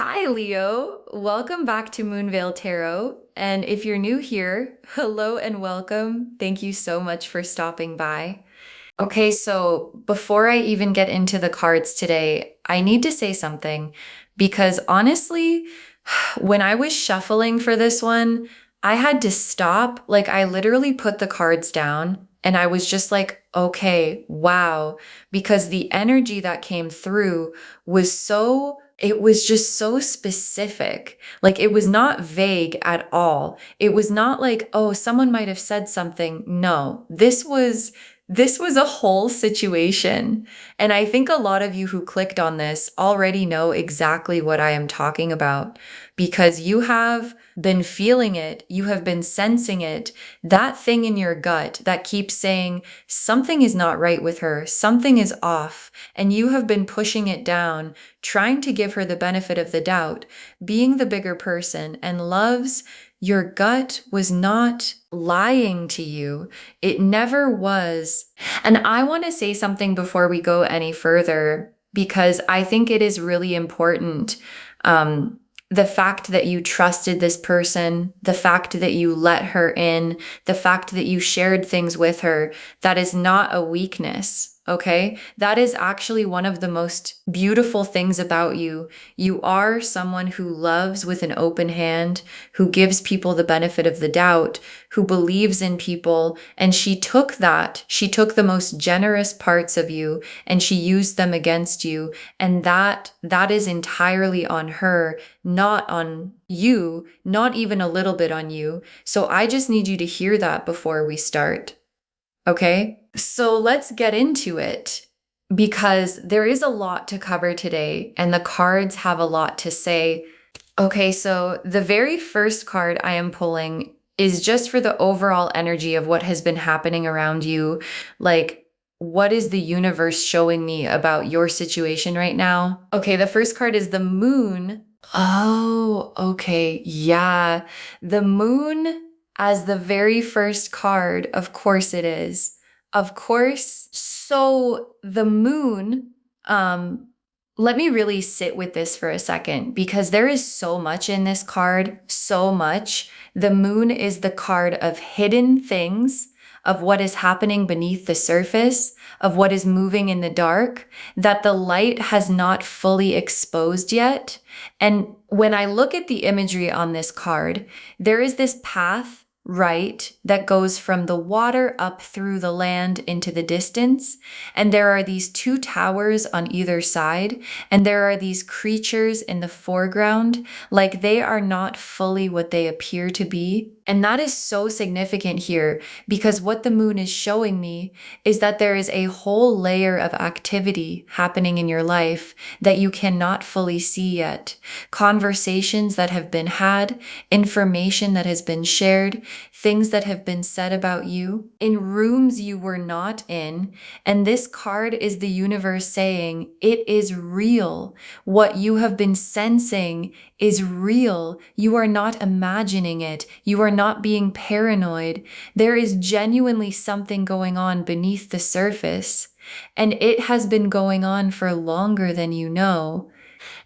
Hi, Leo. Welcome back to Moonveil Tarot. And if you're new here, hello and welcome. Thank you so much for stopping by. Okay, so before I even get into the cards today, I need to say something because honestly, when I was shuffling for this one, I had to stop. Like, I literally put the cards down and I was just like, okay, wow, because the energy that came through it was just so specific. Like, it was not vague at all. It was not like, oh, someone might have said something. No, this was a whole situation. And I think a lot of you who clicked on this already know exactly what I am talking about because you have been feeling it, you have been sensing it, that thing in your gut that keeps saying something is not right with her, something is off, and you have been pushing it down, trying to give her the benefit of the doubt, being the bigger person, and loves, your gut was not lying to you. It never was. And I want to say something before we go any further, because I think it is really important. The fact that you trusted this person, the fact that you let her in, the fact that you shared things with her, that is not a weakness. Okay. That is actually one of the most beautiful things about you. You are someone who loves with an open hand, who gives people the benefit of the doubt, who believes in people. And she took the most generous parts of you and she used them against you. And that is entirely on her, not on you, not even a little bit on you. So I just need you to hear that before we start. Okay? So let's get into it because there is a lot to cover today and the cards have a lot to say. Okay, so the very first card I am pulling is just for the overall energy of what has been happening around you. Like, what is the universe showing me about your situation right now? Okay, the first card is the moon. Oh, okay. Yeah. The moon as the very first card. Of course it is. Of course. So the moon, let me really sit with this for a second because there is so much in this card, so much. The moon is the card of hidden things, of what is happening beneath the surface, of what is moving in the dark, that the light has not fully exposed yet. And when I look at the imagery on this card, there is this path, right, that goes from the water up through the land into the distance. And there are these two towers on either side, and there are these creatures in the foreground, like they are not fully what they appear to be. And that is so significant here because what the moon is showing me is that there is a whole layer of activity happening in your life that you cannot fully see yet. Conversations that have been had, information that has been shared, things that have been said about you in rooms you were not in. And this card is the universe saying it is real. What you have been sensing is real. You are not imagining it. You are not being paranoid. There is genuinely something going on beneath the surface, and it has been going on for longer than you know.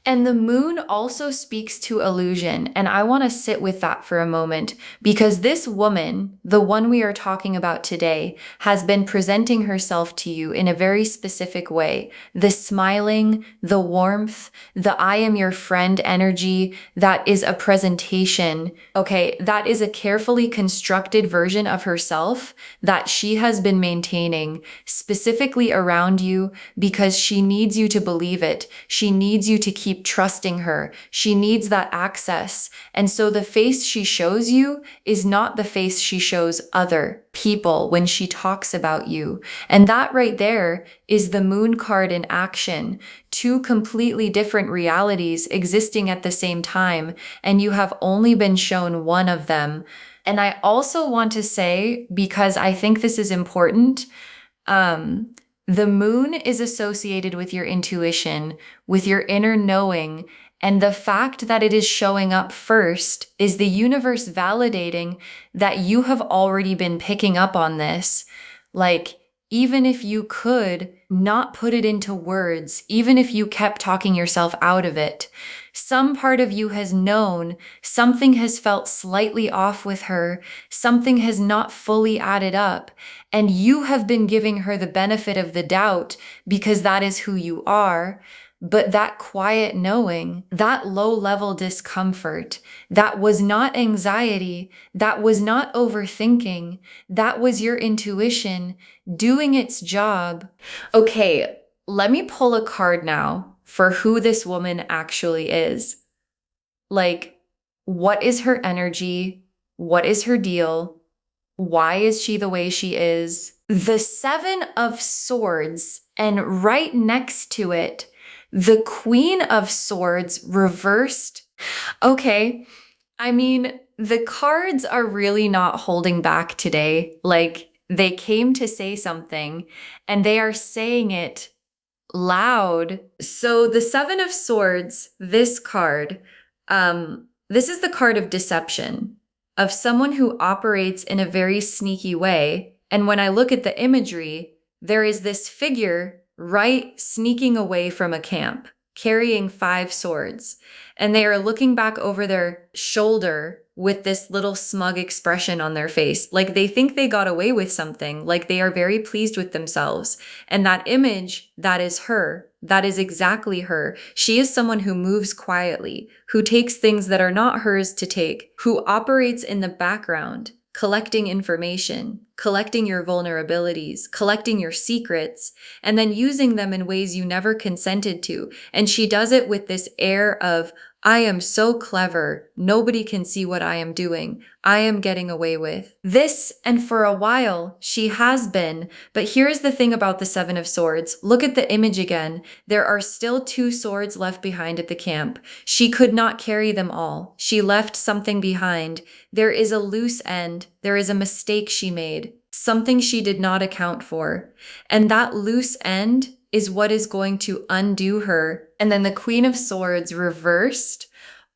And the moon also speaks to illusion. And I want to sit with that for a moment because this woman, the one we are talking about today, has been presenting herself to you in a very specific way. The smiling, the warmth, the I am your friend energy, that is a presentation. Okay, that is a carefully constructed version of herself that she has been maintaining specifically around you because she needs you to believe it. She needs you to keep trusting her. She needs that access. And so the face she shows you is not the face she shows other people when she talks about you. And that right there is the moon card in action. Two completely different realities existing at the same time, and you have only been shown one of them. And I also want to say, because I think this is important, the moon is associated with your intuition, with your inner knowing, and the fact that it is showing up first is the universe validating that you have already been picking up on this. Like, even if you could not put it into words, even if you kept talking yourself out of it, Some part of you has known something has felt slightly off with her, something has not fully added up, and you have been giving her the benefit of the doubt because that is who you are. But that quiet knowing, that low level discomfort, that was not anxiety, that was not overthinking, that was your intuition doing its job. Okay, let me pull a card now for who this woman actually is. Like, what is her energy? What is her deal? Why is she the way she is? The Seven of Swords, and right next to it, the Queen of Swords reversed. Okay, I mean, the cards are really not holding back today. Like, they came to say something, and they are saying it loud. So the Seven of Swords, this card, this is the card of deception, of someone who operates in a very sneaky way. And when I look at the imagery, there is this figure right sneaking away from a camp, carrying 5 swords. And they are looking back over their shoulder with this little smug expression on their face. Like they think they got away with something, like they are very pleased with themselves. And that image, that is her. That is exactly her. She is someone who moves quietly, who takes things that are not hers to take, who operates in the background, collecting information, collecting your vulnerabilities, collecting your secrets, and then using them in ways you never consented to. And she does it with this air of, I am so clever. Nobody can see what I am doing. I am getting away with this. And for a while, she has been. But here's the thing about the Seven of Swords. Look at the image again. There are still 2 swords left behind at the camp. She could not carry them all. She left something behind. There is a loose end. There is a mistake she made, something she did not account for. And that loose end is what is going to undo her. And then the Queen of Swords reversed.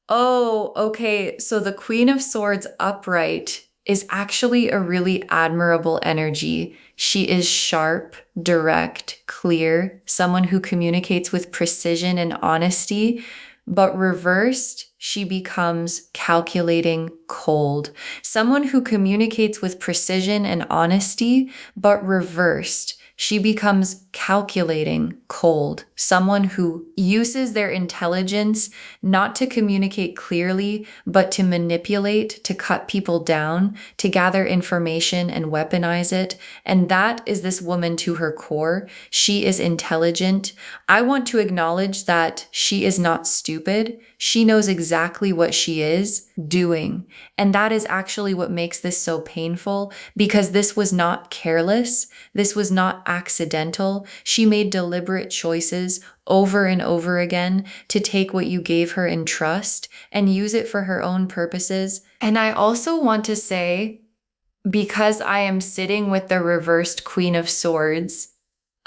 Oh, okay. So the Queen of Swords upright is actually a really admirable energy. She is sharp, direct, clear, someone who communicates with precision and honesty. But reversed, she becomes calculating, cold. Someone who communicates with precision and honesty, but reversed, she becomes calculating, cold. Someone who uses their intelligence not to communicate clearly, but to manipulate, to cut people down, to gather information and weaponize it. And that is this woman to her core. She is intelligent. I want to acknowledge that she is not stupid. She knows exactly what she is doing. And that is actually what makes this so painful, because this was not careless. This was not accidental. She made deliberate choices over and over again to take what you gave her in trust and use it for her own purposes. And I also want to say, because I am sitting with the reversed Queen of Swords,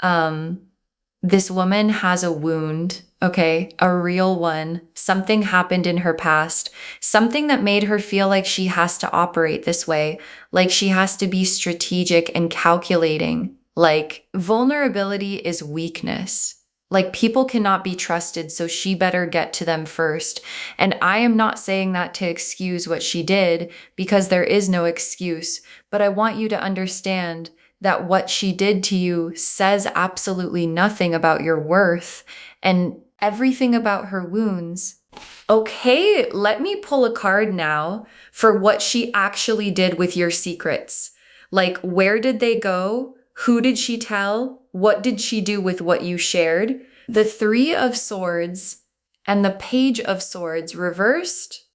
this woman has a wound, okay? A real one. Something happened in her past. Something that made her feel like she has to operate this way, like she has to be strategic and calculating. Like vulnerability is weakness. Like people cannot be trusted, so she better get to them first. And I am not saying that to excuse what she did, because there is no excuse. But I want you to understand that what she did to you says absolutely nothing about your worth and everything about her wounds. Okay, let me pull a card now for what she actually did with your secrets. Like, where did they go? Who did she tell? What did she do with what you shared? The Three of Swords and the Page of Swords reversed.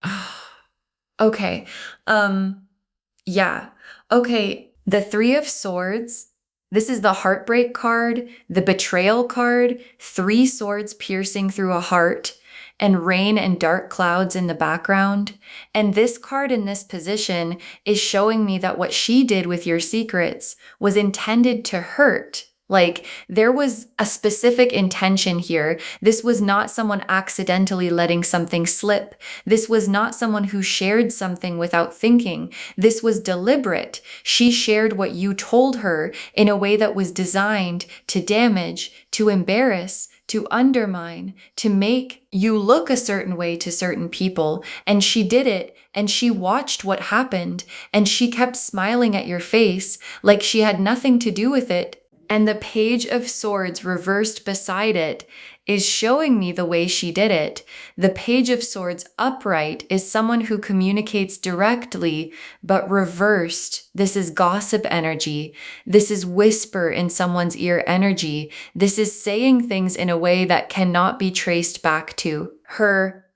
Okay. Yeah. Okay. The Three of Swords, this is the heartbreak card, the betrayal card, 3 swords piercing through a heart, and rain and dark clouds in the background. And this card in this position is showing me that what she did with your secrets was intended to hurt. Like there was a specific intention here. This was not someone accidentally letting something slip. This was not someone who shared something without thinking. This was deliberate. She shared what you told her in a way that was designed to damage, to embarrass, to undermine, to make you look a certain way to certain people. And she did it, and she watched what happened, and she kept smiling at your face like she had nothing to do with it. And the Page of Swords reversed beside it is showing me the way she did it. The Page of Swords upright is someone who communicates directly, but reversed, this is gossip energy. This is whisper in someone's ear energy. This is saying things in a way that cannot be traced back to her.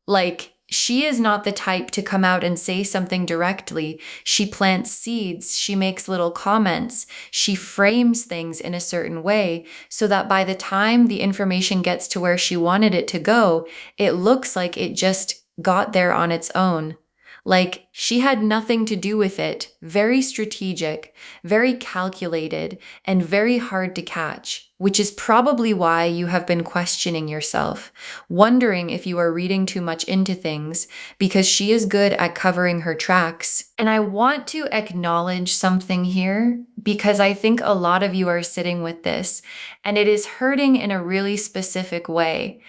Like, she is not the type to come out and say something directly. She plants seeds. She makes little comments. She frames things in a certain way so that by the time the information gets to where she wanted it to go, it looks like it just got there on its own. Like she had nothing to do with it. Very strategic, very calculated, and very hard to catch, which is probably why you have been questioning yourself, wondering if you are reading too much into things, because she is good at covering her tracks. And I want to acknowledge something here because I think a lot of you are sitting with this, and it is hurting in a really specific way.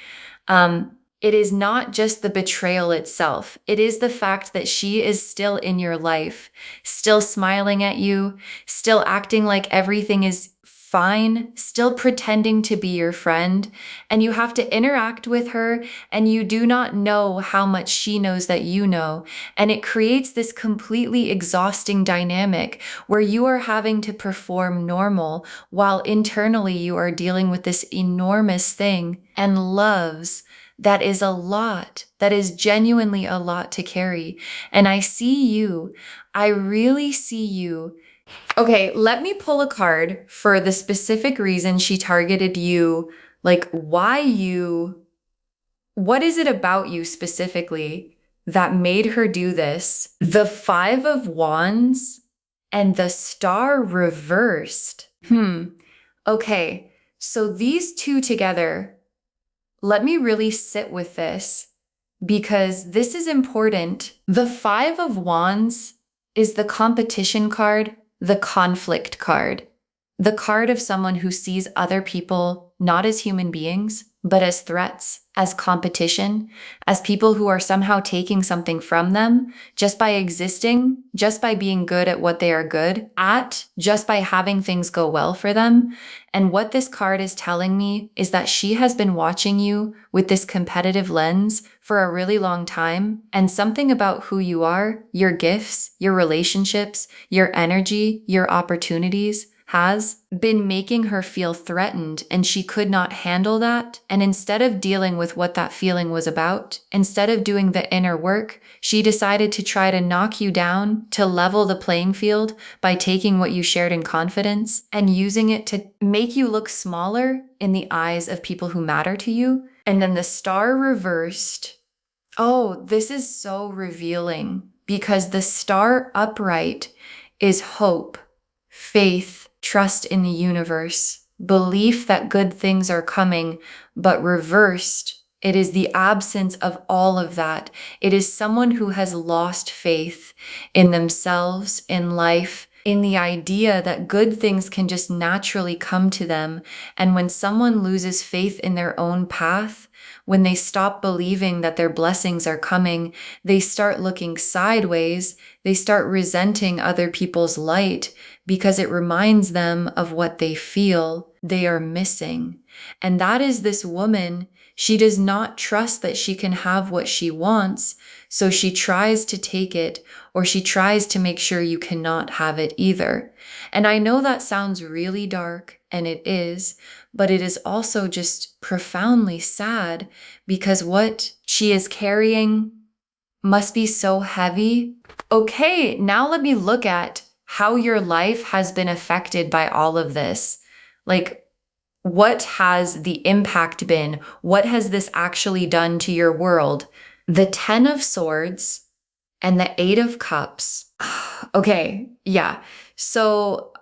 It is not just the betrayal itself. It is the fact that she is still in your life, still smiling at you, still acting like everything is fine, still pretending to be your friend. And you have to interact with her, and you do not know how much she knows that you know. And it creates this completely exhausting dynamic where you are having to perform normal while internally you are dealing with this enormous thing and loves. That is a lot. That is genuinely a lot to carry. And I see you. I really see you. Okay, let me pull a card for the specific reason she targeted you. Like, why you? What is it about you specifically that made her do this? The Five of Wands and the Star reversed. Okay, so these two together. Let me really sit with this because this is important. The Five of Wands is the competition card, the conflict card, the card of someone who sees other people not as human beings, but as threats, as competition, as people who are somehow taking something from them just by existing, just by being good at what they are good at, just by having things go well for them. And what this card is telling me is that she has been watching you with this competitive lens for a really long time. And something about who you are, your gifts, your relationships, your energy, your opportunities has been making her feel threatened, and she could not handle that. And instead of dealing with what that feeling was about, instead of doing the inner work, she decided to try to knock you down, to level the playing field by taking what you shared in confidence and using it to make you look smaller in the eyes of people who matter to you. And then the Star reversed. Oh, this is so revealing because the Star upright is hope, faith, trust in the universe, belief that good things are coming, but reversed. It is the absence of all of that. It is someone who has lost faith in themselves, in life, in the idea that good things can just naturally come to them. And when someone loses faith in their own path, when they stop believing that their blessings are coming, they start looking sideways. They start resenting other people's light because it reminds them of what they feel they are missing. And that is this woman. She does not trust that she can have what she wants, so she tries to take it, or she tries to make sure you cannot have it either. And I know that sounds really dark, and it is, but it is also just profoundly sad because what she is carrying must be so heavy. Okay, now let me look at how your life has been affected by all of this. Like, what has the impact been? What has this actually done to your world? The 10 of Swords and the 8 of Cups. Okay, yeah. So,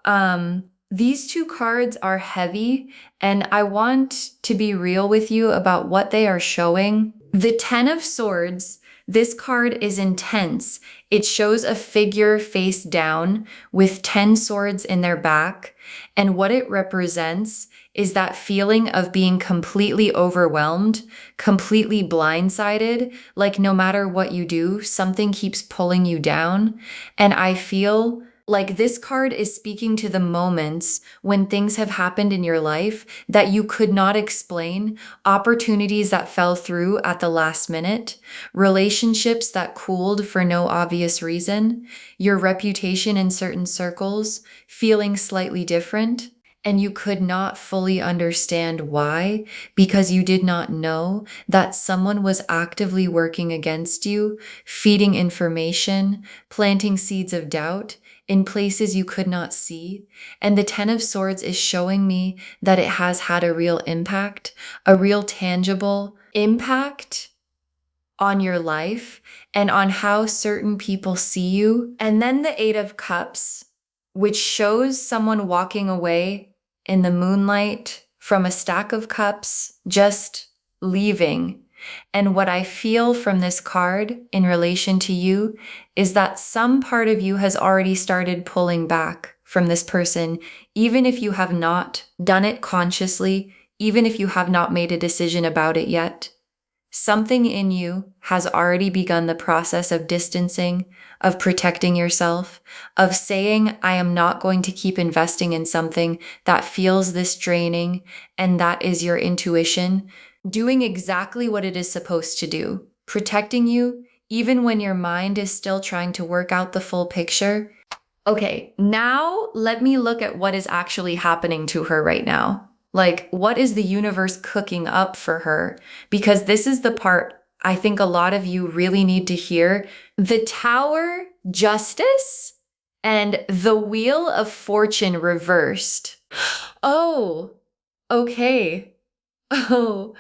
these two cards are heavy, and I want to be real with you about what they are showing. The Ten of Swords, this card is intense. It shows a figure face down with 10 swords in their back. And what it represents is that feeling of being completely overwhelmed, completely blindsided, like no matter what you do, something keeps pulling you down. And I feel like this card is speaking to the moments when things have happened in your life that you could not explain, opportunities that fell through at the last minute, relationships that cooled for no obvious reason, your reputation in certain circles feeling slightly different, and you could not fully understand why because you did not know that someone was actively working against you, feeding information, planting seeds of doubt in places you could not see. And the Ten of Swords is showing me that it has had a real impact, a real tangible impact on your life and on how certain people see you. And then the Eight of Cups, which shows someone walking away in the moonlight from a stack of cups, just leaving. And what I feel from this card in relation to you is that some part of you has already started pulling back from this person, even if you have not done it consciously, even if you have not made a decision about it yet. Something in you has already begun the process of distancing, of protecting yourself, of saying, I am not going to keep investing in something that feels this draining, and that is your intuition, doing exactly what it is supposed to do, protecting you, even when your mind is still trying to work out the full picture. Okay, now let me look at what is actually happening to her right now. Like, what is the universe cooking up for her? Because this is the part I think a lot of you really need to hear. The Tower, Justice, and the Wheel of Fortune reversed. Oh, okay. Oh,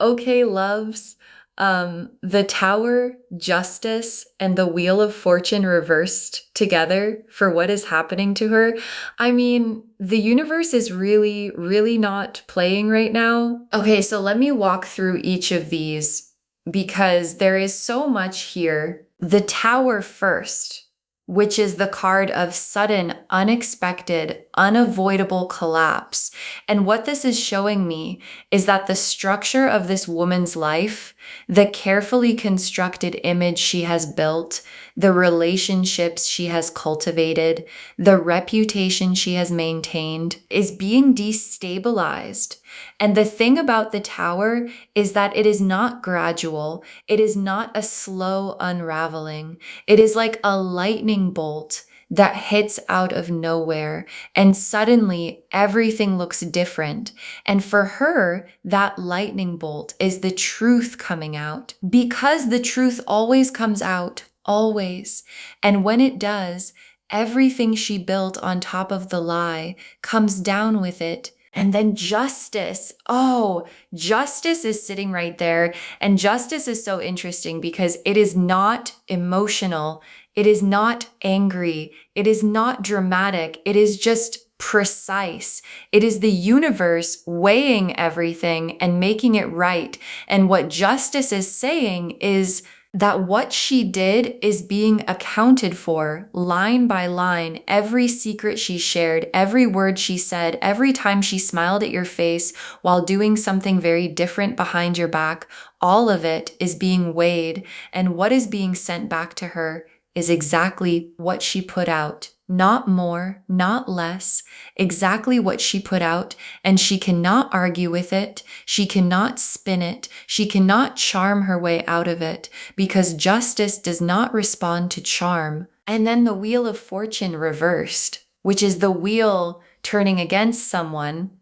okay, loves. The Tower, Justice, and the Wheel of Fortune reversed together for what is happening to her. I mean, the universe is really, really not playing right now. Okay, so let me walk through each of these because there is so much here. The Tower first, which is the card of sudden, unexpected, unavoidable collapse. And what this is showing me is that the structure of this woman's life, the carefully constructed image she has built, the relationships she has cultivated, the reputation she has maintained, is being destabilized. And the thing about the Tower is that it is not gradual. It is not a slow unraveling. It is like a lightning bolt that hits out of nowhere, and suddenly everything looks different. And for her, that lightning bolt is the truth coming out, because the truth always comes out, always. And when it does, everything she built on top of the lie comes down with it. And then justice. Oh, justice is sitting right there. And justice is so interesting because it is not emotional. It is not angry. It is not dramatic. It is just precise. It is the universe weighing everything and making it right. And what justice is saying is that what she did is being accounted for line by line. Every secret she shared, every word she said, every time she smiled at your face while doing something very different behind your back, all of it is being weighed. And what is being sent back to her is exactly what she put out. Not more, not less, exactly what she put out, and she cannot argue with it, she cannot spin it, she cannot charm her way out of it, because justice does not respond to charm. And then the Wheel of Fortune reversed, which is the wheel turning against someone.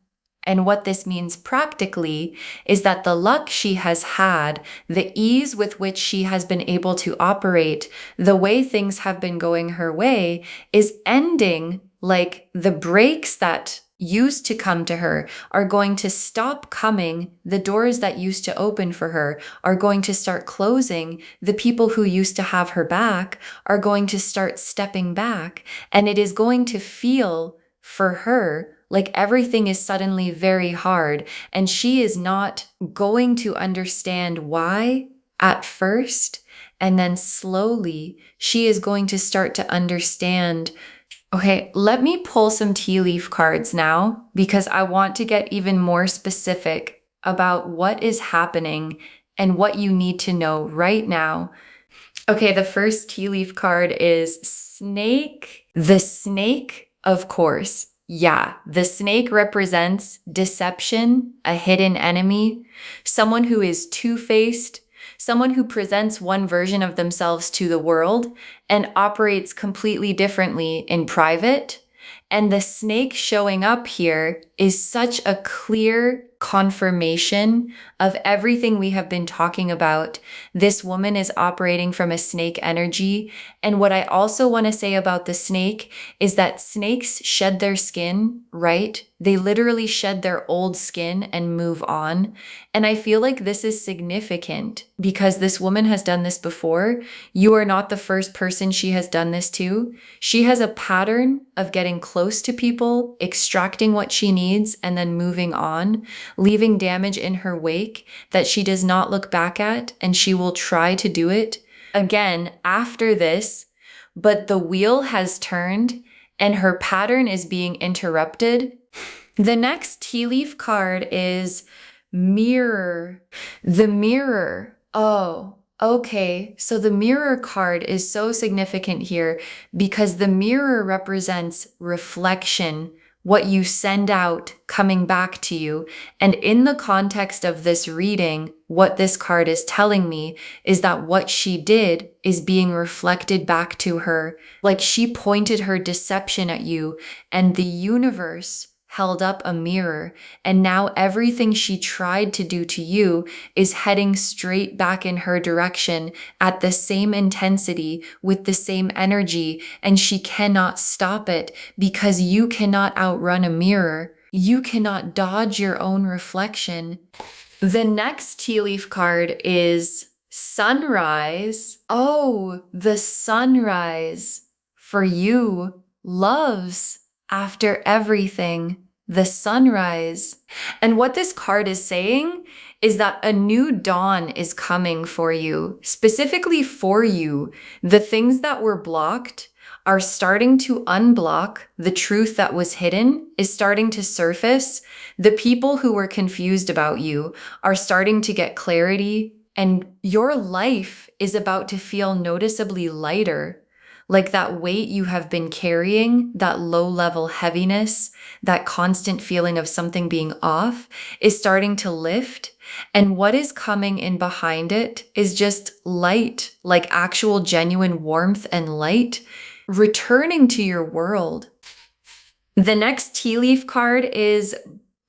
And what this means practically is that the luck she has had, the ease with which she has been able to operate, the way things have been going her way is ending. Like the breaks that used to come to her are going to stop coming. The doors that used to open for her are going to start closing. The people who used to have her back are going to start stepping back. And it is going to feel for her like everything is suddenly very hard, and she is not going to understand why at first, and then slowly she is going to start to understand. Okay, let me pull some tea leaf cards now because I want to get even more specific about what is happening and what you need to know right now. Okay, the first tea leaf card is snake. The snake, of course. Yeah, the snake represents deception, a hidden enemy, someone who is two-faced, someone who presents one version of themselves to the world and operates completely differently in private. And the snake showing up here is such a clear confirmation of everything we have been talking about. This woman is operating from a snake energy. And what I also want to say about the snake is that snakes shed their skin, right? They literally shed their old skin and move on. And I feel like this is significant because this woman has done this before. You are not the first person she has done this to. She has a pattern of getting close to people, extracting what she needs, and then moving on, leaving damage in her wake that she does not look back at, and she will try to do it again after this. But the wheel has turned and her pattern is being interrupted. The next tea leaf card is mirror. The mirror. Oh, okay. So the mirror card is so significant here because the mirror represents reflection, what you send out coming back to you. And in the context of this reading, what this card is telling me is that what she did is being reflected back to her. Like she pointed her deception at you, and the universe held up a mirror, and now everything she tried to do to you is heading straight back in her direction at the same intensity with the same energy, and she cannot stop it because you cannot outrun a mirror. You cannot dodge your own reflection. The next tea leaf card is sunrise. Oh, the sunrise for you loves after everything. The sunrise. And what this card is saying is that a new dawn is coming for you, specifically for you. The things that were blocked are starting to unblock. The truth that was hidden is starting to surface. The people who were confused about you are starting to get clarity, and your life is about to feel noticeably lighter. Like that weight you have been carrying, that low level heaviness, that constant feeling of something being off is starting to lift. And what is coming in behind it is just light, like actual genuine warmth and light returning to your world. The next tea leaf card is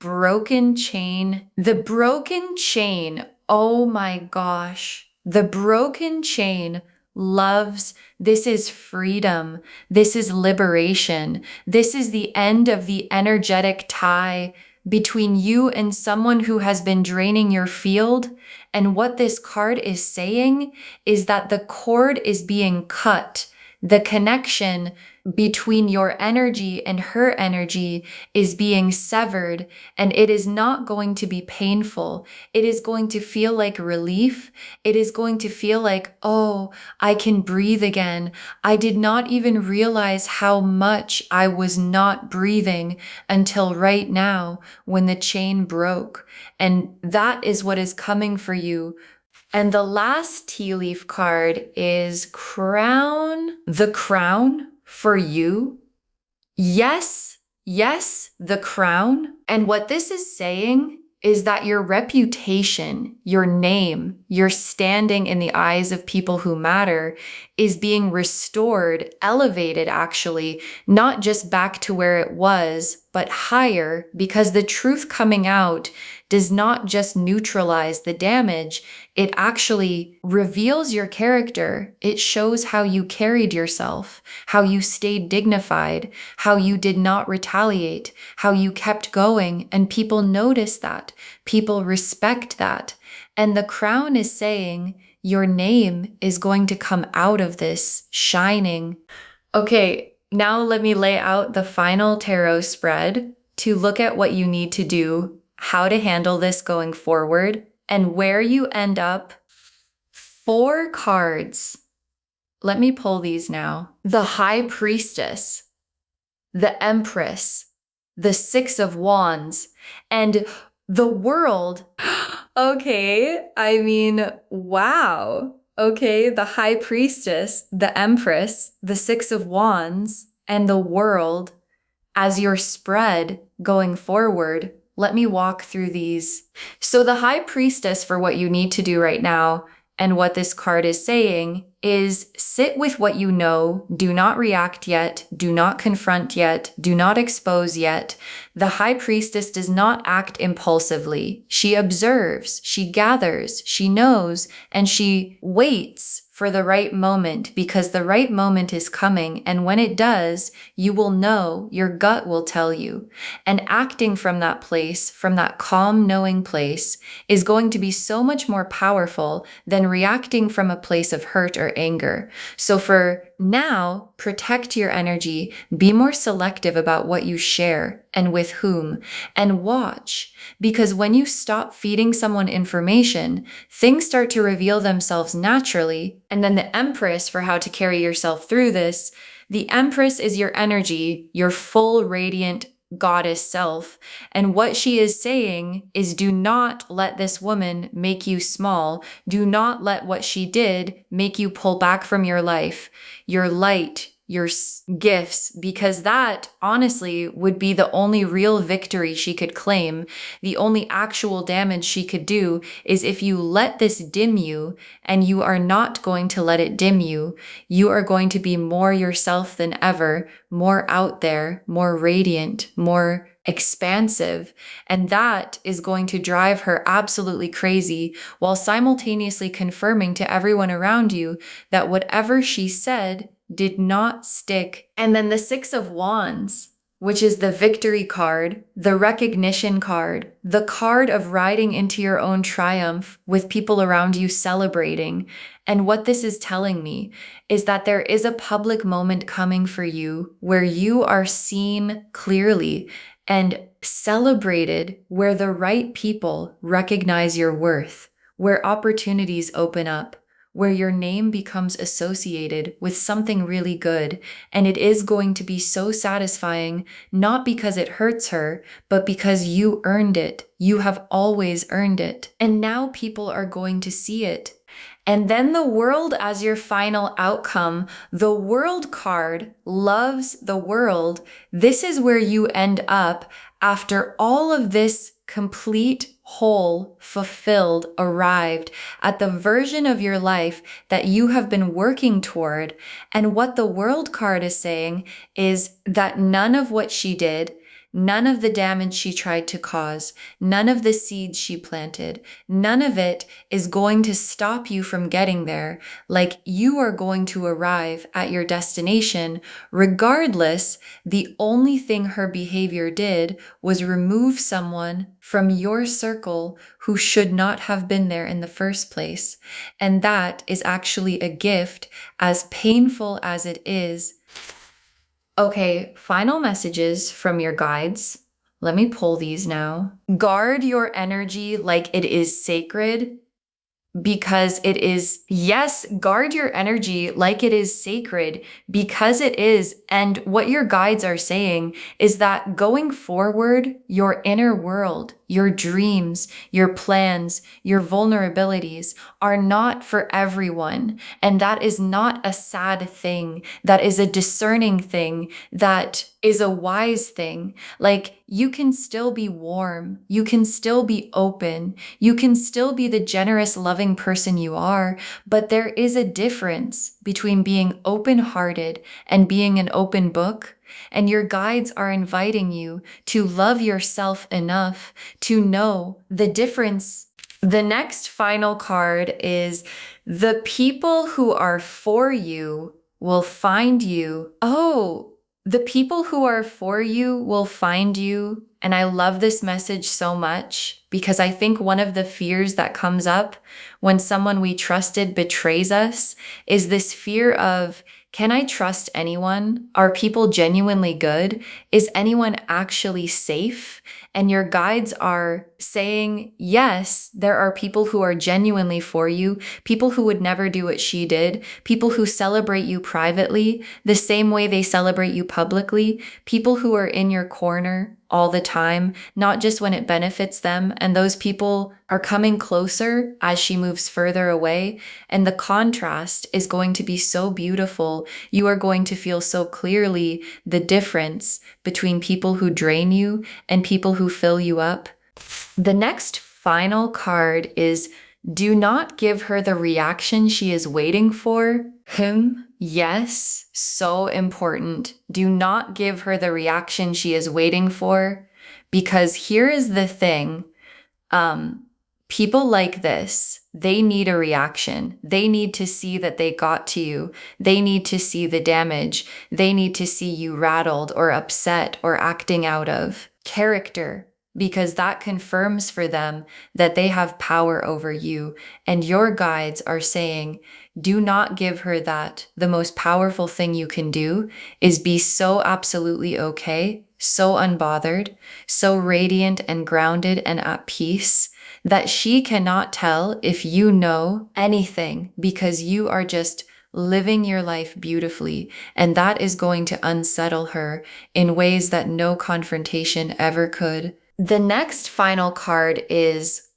broken chain. The broken chain. Oh my gosh. The broken chain loves. This is freedom. This is liberation. This is the end of the energetic tie between you and someone who has been draining your field. And what this card is saying is that the cord is being cut. The connection between your energy and her energy is being severed, and it is not going to be painful. It is going to feel like relief. It is going to feel like, oh, I can breathe again. I did not even realize how much I was not breathing until right now when the chain broke. And that is what is coming for you. And the last tea leaf card is crown. The crown for you. Yes, yes, the crown. And what this is saying is that your reputation, your name, your standing in the eyes of people who matter is being restored, elevated actually, not just back to where it was, but higher, because the truth coming out does not just neutralize the damage, it actually reveals your character. It shows how you carried yourself, how you stayed dignified, how you did not retaliate, how you kept going, and people notice that. People respect that. And the crown is saying your name is going to come out of this shining. Okay, now let me lay out the final tarot spread to look at what you need to do, how to handle this going forward, and where you end up. 4 cards. Let me pull these now. The High Priestess, the Empress, the Six of Wands, and the World. Okay, I mean, wow. Okay, the High Priestess, the Empress, the Six of Wands, and the World as your spread going forward. Let me walk through these. So the High Priestess, for what you need to do right now, and what this card is saying is sit with what you know. Do not react yet. Do not confront yet. Do not expose yet. The High Priestess does not act impulsively. She observes, she gathers, she knows, and she waits for the right moment, because the right moment is coming. And when it does, you will know, your gut will tell you. And acting from that place, from that calm, knowing place, is going to be so much more powerful than reacting from a place of hurt or anger. So for now, protect your energy, be more selective about what you share and with whom, and watch. Because when you stop feeding someone information, things start to reveal themselves naturally. And then the Empress, for how to carry yourself through this, the Empress is your energy, your full radiant goddess self. And what she is saying is, do not let this woman make you small. Do not let what she did make you pull back from your life, your light, your gifts, because that honestly would be the only real victory she could claim. The only actual damage she could do is if you let this dim you, and you are not going to let it dim you. You are going to be more yourself than ever, more out there, more radiant, more expansive. And that is going to drive her absolutely crazy, while simultaneously confirming to everyone around you that whatever she said did not stick. And then the Six of Wands, which is the victory card, the recognition card, the card of riding into your own triumph with people around you celebrating. And what this is telling me is that there is a public moment coming for you where you are seen clearly and celebrated, where the right people recognize your worth, where opportunities open up, where your name becomes associated with something really good. And it is going to be so satisfying, not because it hurts her, but because you earned it. You have always earned it. And now people are going to see it. And then the World as your final outcome. The World card loves the world. This is where you end up after all of this complete, whole, fulfilled, arrived at the version of your life that you have been working toward. And what the World card is saying is that none of what she did, none of the damage she tried to cause, none of the seeds she planted, none of it is going to stop you from getting there. Like, you are going to arrive at your destination regardless. The only thing her behavior did was remove someone from your circle who should not have been there in the first place. And that is actually a gift, as painful as it is. Okay, final messages from your guides. Let me pull these now. Guard your energy like it is sacred, because it is. Yes, guard your energy like it is sacred, because it is. And what your guides are saying is that going forward, your inner world, your dreams, your plans, your vulnerabilities are not for everyone. And that is not a sad thing. That is a discerning thing. That is a wise thing. Like, you can still be warm. You can still be open. You can still be the generous, loving person you are. But there is a difference between being open-hearted and being an open book. And your guides are inviting you to love yourself enough to know the difference. The next final card is the people who are for you will find you. Oh, the people who are for you will find you. And I love this message so much, because I think one of the fears that comes up when someone we trusted betrays us is this fear of, can I trust anyone? Are people genuinely good? Is anyone actually safe? And your guides are saying, yes, there are people who are genuinely for you, people who would never do what she did, people who celebrate you privately the same way they celebrate you publicly, people who are in your corner all the time, not just when it benefits them. And those people are coming closer as she moves further away. And the contrast is going to be so beautiful. You are going to feel so clearly the difference between people who drain you and people who fill you up. The next final card is do not give her the reaction she is waiting for. Yes, so important. Do not give her the reaction she is waiting for, because here is the thing. People like this, they need a reaction. They need to see that they got to you. They need to see the damage. They need to see you rattled or upset or acting out of character, because that confirms for them that they have power over you. And your guides are saying, do not give her that. The most powerful thing you can do is be so absolutely okay, so unbothered, so radiant and grounded and at peace that she cannot tell if you know anything, because you are just living your life beautifully. And that is going to unsettle her in ways that no confrontation ever could. The next final card is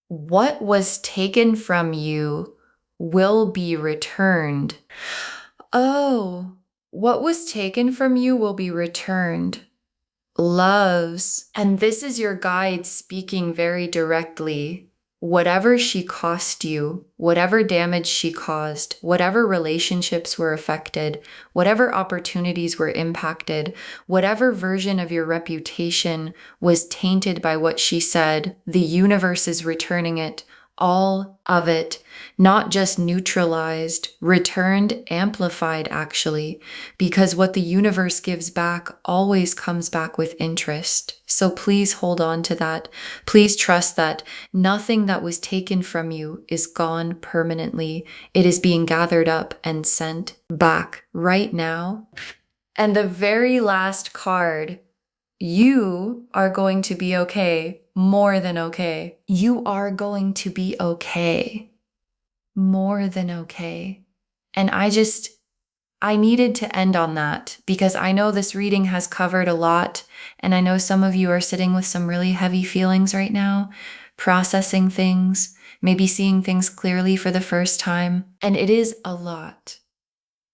what was taken from you will be returned. Oh, what was taken from you will be returned. Loves. And this is your guide speaking very directly. Whatever she cost you, whatever damage she caused, whatever relationships were affected, whatever opportunities were impacted, whatever version of your reputation was tainted by what she said, the universe is returning it. All of it, not just neutralized, returned, amplified actually, because what the universe gives back always comes back with interest. So please hold on to that. Please trust that nothing that was taken from you is gone permanently. It is being gathered up and sent back right now. And the very last card, you are going to be okay. More than okay. You are going to be okay. More than okay. And I needed to end on that because I know this reading has covered a lot. And I know some of you are sitting with some really heavy feelings right now, processing things, maybe seeing things clearly for the first time. And it is a lot.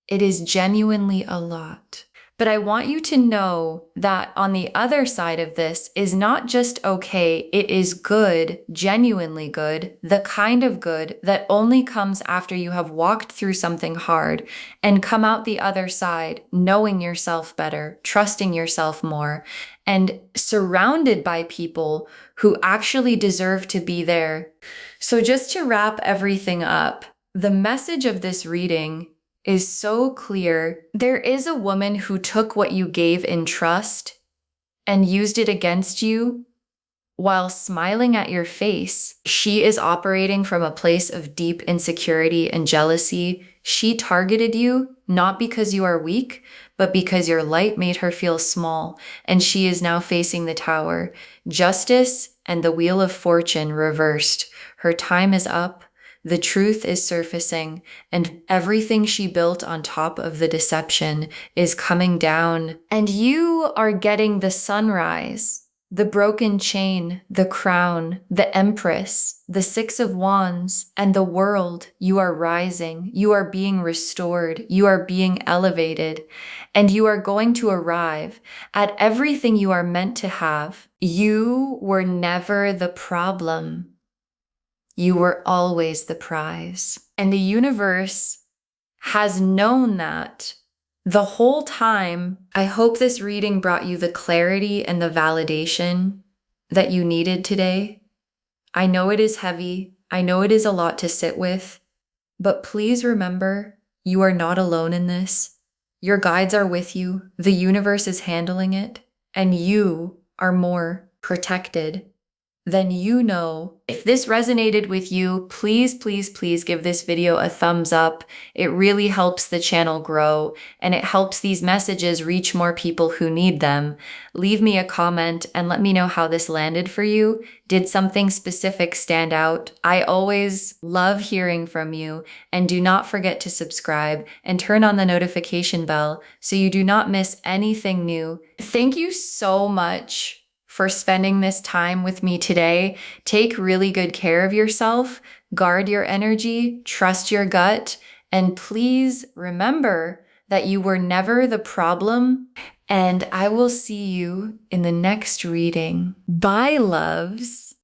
It is genuinely a lot. But I want you to know that on the other side of this is not just okay, it is good, genuinely good, the kind of good that only comes after you have walked through something hard and come out the other side knowing yourself better, trusting yourself more, and surrounded by people who actually deserve to be there. So just to wrap everything up, the message of this reading is so clear. There is a woman who took what you gave in trust and used it against you while smiling at your face. She is operating from a place of deep insecurity and jealousy. She targeted you not because you are weak, but because your light made her feel small, and she is now facing the tower. Justice and the wheel of fortune reversed. Her time is up. The truth is surfacing, and everything she built on top of the deception is coming down. And you are getting the sunrise, the broken chain, the crown, the Empress, the Six of Wands, and the world. You are rising. You are being restored. You are being elevated, and you are going to arrive at everything you are meant to have. You were never the problem. You were always the prize. And the universe has known that the whole time. I hope this reading brought you the clarity and the validation that you needed today. I know it is heavy. I know it is a lot to sit with, but please remember, you are not alone in this. Your guides are with you. The universe is handling it, and you are more protected then you know. If this resonated with you, please, please, please give this video a thumbs up. It really helps the channel grow, and it helps these messages reach more people who need them. Leave me a comment and let me know how this landed for you. Did something specific stand out? I always love hearing from you, and do not forget to subscribe and turn on the notification bell so you do not miss anything new. Thank you so much for spending this time with me today. Take really good care of yourself, guard your energy, trust your gut, and please remember that you were never the problem. And I will see you in the next reading. Bye, loves.